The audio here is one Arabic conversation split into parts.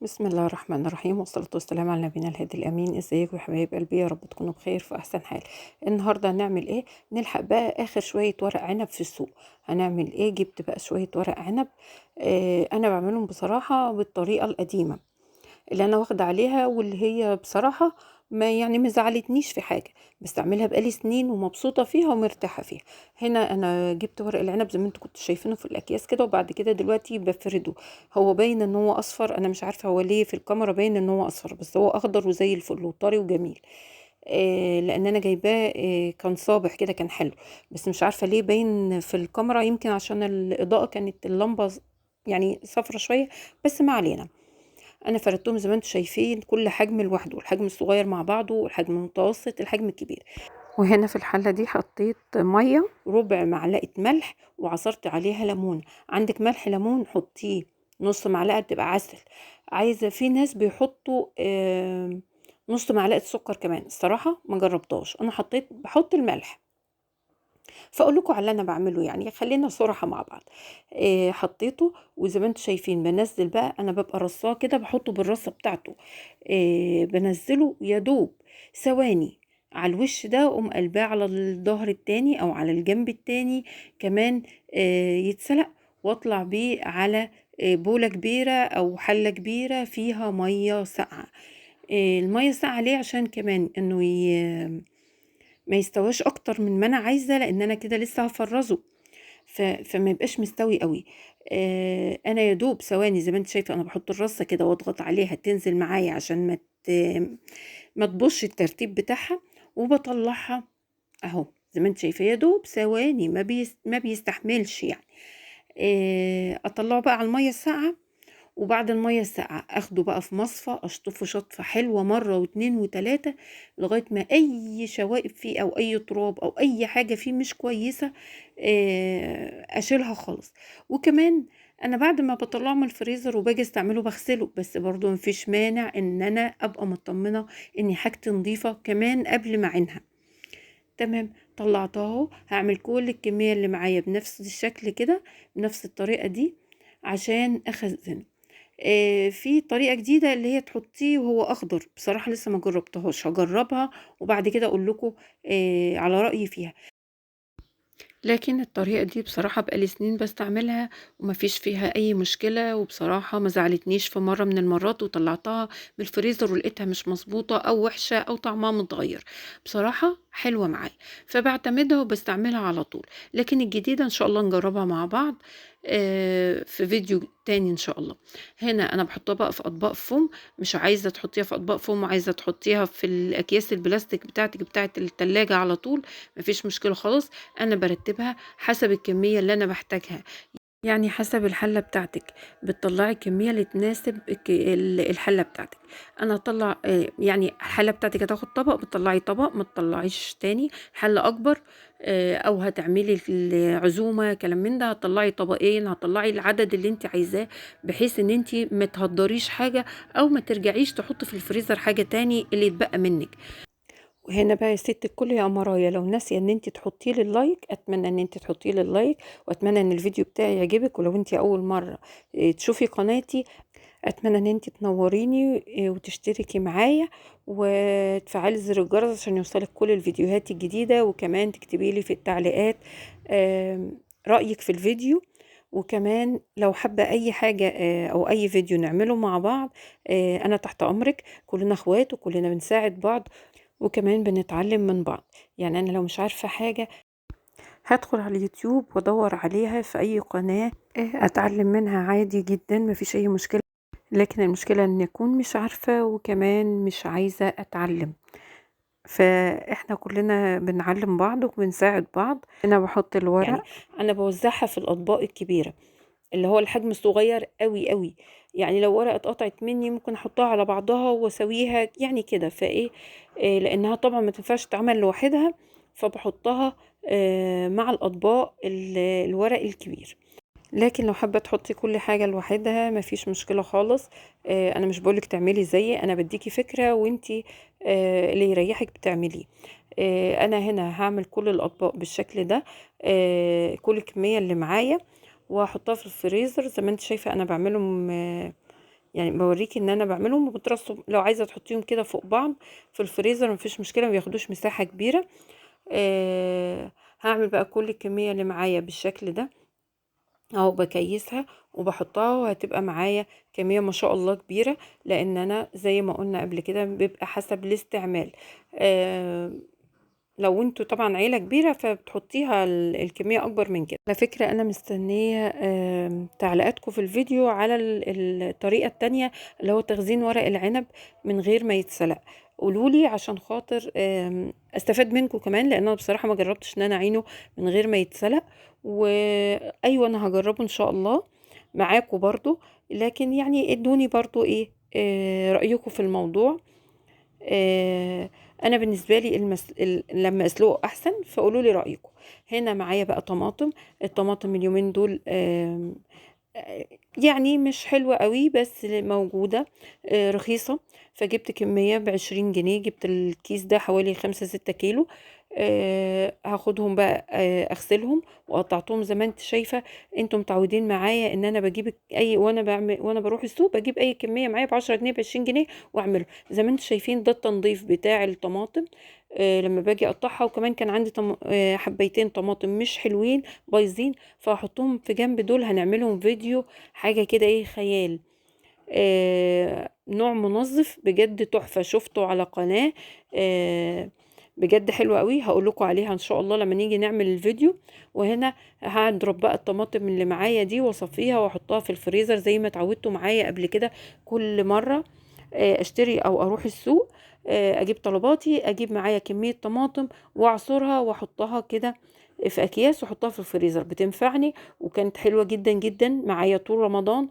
بسم الله الرحمن الرحيم، والصلاة والسلام على نبينا الهادي الأمين. ازيكم يا حبايب قلبي؟ يا رب تكونوا بخير في أحسن حال. النهاردة هنعمل ايه؟ نلحق بقى آخر شوية ورق عنب في السوق. هنعمل ايه؟ جبت بقى شوية ورق عنب. أنا بعملهم بصراحة بالطريقة القديمة اللي أنا واخدة عليها، واللي هي بصراحة ما زعلتنيش في حاجة. بستعملها بقالي سنين ومبسوطة فيها ومرتاحة فيها. هنا أنا جبت ورق العنب زي ما انتوا كنتوا شايفينه في الأكياس كده، وبعد كده دلوقتي بفرده. هو باين ان هو أصفر، أنا مش عارفة هو ليه في الكاميرا باين ان هو أصفر، بس هو أخضر وزي الفل وطري وجميل. لأن أنا جايباه كان صابح كده، كان حلو. بس مش عارفة ليه باين في الكاميرا، يمكن عشان الإضاءة كانت اللمبة يعني صفرة شوية. بس ما علينا. انا فردتهم زي ما انتم شايفين، كل حجم لوحده، الحجم الصغير مع بعضه، الحجم المتوسط، الحجم الكبير. وهنا في الحله دي حطيت ميه، ربع معلقه ملح، وعصرت عليها ليمون. عندك ملح ليمون حطيه، نص معلقه تبقى عسل. عايزه، في ناس بيحطوا نص معلقه سكر كمان. الصراحه ما جربتهاش، انا بحط الملح. فاقول لكم على اللي انا بعمله، يعني خلينا صراحه مع بعض. حطيته، وزي ما انتم شايفين بنزل بقى، انا ببقى رصاه كده، بحطه بالرصه بتاعته. بنزله يا دوب ثواني على الوش ده، واقوم قلباه على الظهر التاني او على الجنب التاني كمان. يتسلق، واطلع بيه على بولة كبيرة او حلة كبيرة فيها مية ساقعة. المية ساقعة ليه؟ عشان كمان انه ما يستواش اكتر من ما انا عايزه، لان انا كده لسه هفرزه. فما يبقاش مستوي قوي. انا يا دوب ثواني، زي ما انت شايفه انا بحط الرصه كده واضغط عليها تنزل معايا عشان ما تبوظش الترتيب بتاعها. وبطلعها اهو، زي ما انت شايفه يا دوب ثواني، ما بيستحملش يعني. اطلعه بقى على الميه الساقعه. وبعد المية الساقعة اخده بقى في مصفى، اشطفه شطفة حلوة مرة واتنين وتلاتة، لغاية ما اي شوائب فيه او اي تراب او اي حاجة فيه مش كويسة اشيلها خالص. وكمان انا بعد ما بطلعه من الفريزر وباجي استعمله بغسله، بس برضو مفيش مانع ان انا ابقى مطمنة ان حاجتي نظيفة كمان قبل ما اعينها. تمام، طلعتها اهو. هعمل كل الكمية اللي معايا بنفس الشكل كده، بنفس الطريقة دي، عشان اخزنه. في طريقة جديدة اللي هي تحطيه وهو أخضر، بصراحة لسه ما جربتهاش، هجربها وبعد كده أقول لكم على رأيي فيها. لكن الطريقة دي بصراحة بقالي سنين بستعملها ومفيش فيها أي مشكلة، وبصراحة ما زعلتنيش في مرة من المرات وطلعتها من الفريزر ولقيتها مش مظبوطة أو وحشة أو طعمها متغير. بصراحة حلوة معايا، فبعتمدها وبستعملها على طول. لكن الجديدة إن شاء الله نجربها مع بعض في فيديو تاني إن شاء الله. هنا أنا بحطها بقى في أطباق فوم. مش عايزة تحطيها في أطباق فوم وعايزة تحطيها في الأكياس البلاستيك بتاعتك بتاعت التلاجة على طول، مفيش مشكلة خالص. أنا بارتبها حسب الكمية اللي أنا باحتاجها، يعني حسب الحلة بتاعتك بتطلعي الكمية اللي تناسب الحلة بتاعتك. أنا هاطلّع يعني الحلة بتاعتك هتاخد طبق، بتطلعي طبق، ما تطلعيش تاني. حلة أكبر أو هتعملي العزومة كلام من ده، هتطلعي طبقين، هتطلعي العدد اللي أنتِ عايزاه، بحيث إن أنتِ ما تهدّريش حاجة أو ما ترجعيش تحطّي في الفريزر حاجة تاني اللي يتبقى منِّك. وهنا بقى يا ست الكل يا قمرايا، لو ناسيه ان انت تحطي لي اللايك، اتمنى ان انت تحطي لي اللايك، واتمنى ان الفيديو بتاعي يعجبك. ولو انت اول مره تشوفي قناتي، اتمنى ان انت تنوريني وتشتركي معايا وتفعلي زر الجرس عشان يوصلك كل الفيديوهات الجديده. وكمان تكتبي لي في التعليقات رايك في الفيديو. وكمان لو حابه اي حاجه او اي فيديو نعمله مع بعض، انا تحت امرك. كلنا اخوات وكلنا بنساعد بعض، وكمان بنتعلم من بعض. يعني انا لو مش عارفة حاجة هدخل على اليوتيوب وادور عليها في اي قناة، اتعلم منها عادي جدا، مفيش اي مشكلة. لكن المشكلة ان اكون مش عارفة وكمان مش عايزة اتعلم. فاحنا كلنا بنعلم بعض وبنساعد بعض. انا بحط الورق، يعني انا بوزعها في الاطباق الكبيرة اللي هو الحجم الصغير قوي قوي. يعني لو ورقة اتقطعت مني ممكن احطها على بعضها واسويها يعني كده. فايه لانها طبعا ما تنفعش تتعمل لوحدها، فبحطها مع الاطباق الورق الكبير. لكن لو حابة تحطي كل حاجة لوحدها مفيش مشكلة خالص. انا مش بقولك تعملي زيي، انا بديكي فكرة وانتي اللي يريحك بتعمليه. انا هنا هعمل كل الاطباق بالشكل ده، كل الكمية اللي معايا، وهحطها في الفريزر زي ما انت شايفة. انا بعملهم يعني بوريكي ان انا بعملهم وبترصوا، لو عايزه تحطيهم كده فوق بعض في الفريزر مفيش مشكله، ما بياخدوش مساحه كبيره. هعمل بقى كل الكميه اللي معايا بالشكل ده اهو، بكيسها وبحطها، وهتبقى معايا كميه ما شاء الله كبيره، لان انا زي ما قلنا قبل كده بيبقى حسب الاستعمال. آه لو انتوا طبعا عيلة كبيرة فبتحطيها الكمية اكبر من كده. على فكرة انا مستنية تعليقاتكم في الفيديو على الطريقة التانية اللي هو تخزين ورق العنب من غير ما يتسلق. قولولي عشان خاطر استفاد منكم كمان، لان انا بصراحة ما جربتش ان انا اعينه من غير ما يتسلق. وايوه انا هجربه ان شاء الله معاكم برضو، لكن يعني ادوني برضو ايه رأيكم في الموضوع. انا بالنسبه لي لما اسلقه احسن، فقولوا لي رايكم. هنا معايا بقى طماطم. الطماطم اليومين دول يعني مش حلوة قوي بس موجودة، رخيصة. فجبت كمية ب20 جنيه، جبت الكيس ده حوالي 5-6 كيلو. هاخدهم بقى اغسلهم وقطعتهم زي ما انت شايفة. انتم متعودين معايا ان انا بجيب اي، وانا بعمل وانا بروح السوق بجيب اي كمية معايا ب10 جنيه ب20 جنيه واعمله زي ما انتم شايفين. ده التنظيف بتاع الطماطم لما باجي اقطعها. وكمان كان عندي حبيتين طماطم مش حلوين بايظين، فهحطهم في جنب. دول هنعملهم فيديو حاجة كده ايه خيال. نوع منظف بجد تحفة، شفته على قناة بجد حلوة قوي، هقول لكم عليها ان شاء الله لما نيجي نعمل الفيديو. وهنا هضرب بقى الطماطم اللي معايا دي واصفيها واحطها في الفريزر زي ما اتعودتوا معايا قبل كده. كل مرة اشتري او اروح السوق اجيب طلباتي، اجيب معايا كمية طماطم واعصرها واحطها كده في اكياس واحطها في الفريزر، بتنفعني وكانت حلوة جدا جدا معايا طول رمضان.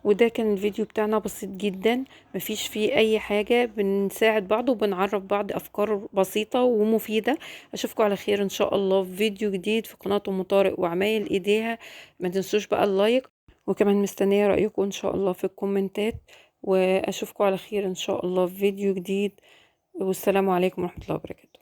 وده كان الفيديو بتاعنا بسيط جدا، مفيش فيه اي حاجة، بنساعد بعض وبنعرف بعض افكار بسيطة ومفيدة. اشوفكم على خير ان شاء الله في فيديو جديد في قناة ام طارق وعمايل ايديها. ما تنسوش بقى اللايك، وكمان مستنية رأيكم ان شاء الله في الكومنتات. واشوفكم على خير ان شاء الله في فيديو جديد، والسلام عليكم ورحمة الله وبركاته.